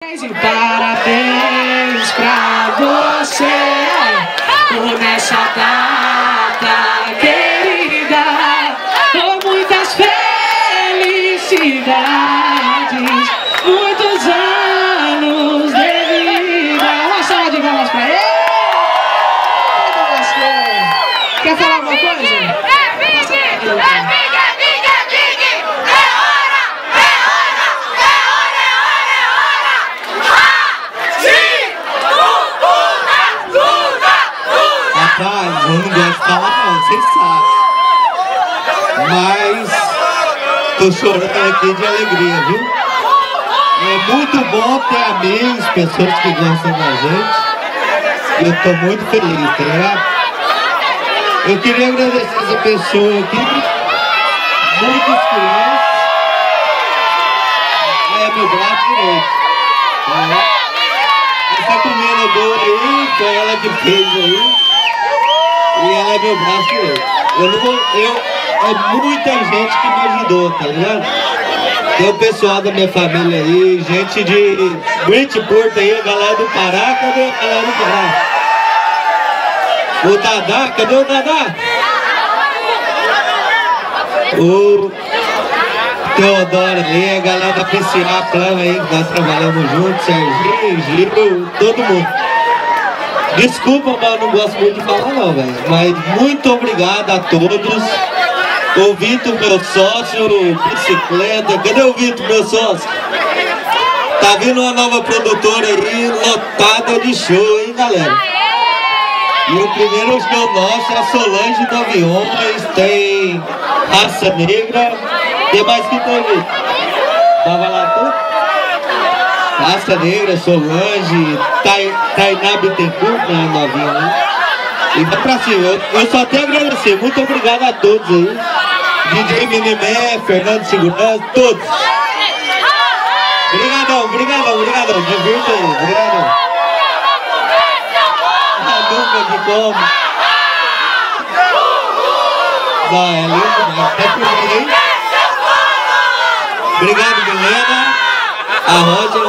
E parabéns pra você por nessa data querida, com muitas felicidades, muitos anos de vida. Uma salva de palmas pra ele. Quer falar alguma coisa? Rapaz, eu não gosto de falar não, vocês sabem. Mas tô chorando aqui de alegria, viu? É muito bom ter amigos, pessoas que gostam da gente. E eu tô muito feliz, tá ligado? Eu queria agradecer essa pessoa aqui, muitas crianças. É meu braço direito. Tá? Essa comida boa aí, foi ela que fez aí. E ela é meu braço direito. É muita gente que me ajudou, tá ligado? Tem o pessoal da minha família aí, gente de Britport aí, a galera do Pará. Cadê a galera do Pará? O Dadá, cadê o Dadá? O Teodoro aí, a galera da PCA Plano aí, que nós trabalhamos juntos, Serginho, Gil, todo mundo. Desculpa, mas eu não gosto muito de falar não, velho. Mas muito obrigado a todos. O Vitor, meu sócio, bicicleta. Cadê o Vitor, meu sócio? Tá vindo uma nova produtora aí, lotada de show, hein, galera? E o primeiro show nosso é a Solange do Aviões, tem Raça Negra. Tem mais que tem, Vitor? Tava lá tudo? Raça Negra, Solange, Tainá Bittencourt, né, novinha, né? E vai pra cima, eu só tenho a agradecer, muito obrigado a todos aí. DJ Minimé, Fernando Segurança, todos. Obrigadão, divirta aí, obrigadão. A nunca de como. Não, é lindo, mas até por aí. Obrigado, Milena, a Roger.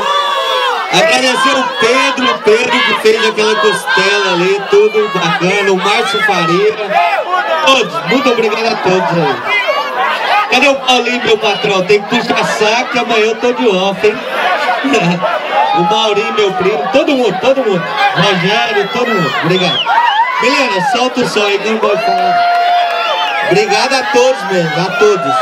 Agradecer o Pedro que fez aquela costela ali, tudo bacana, o Márcio Faria, todos, muito obrigado a todos aí. Cadê o Paulinho, meu patrão? Tem que puxar saco, amanhã eu tô de off, hein? O Maurinho, meu primo, todo mundo, Rogério, todo mundo, obrigado. Milena, solta o som aí que eu não vou falar. Obrigado a todos mesmo, a todos.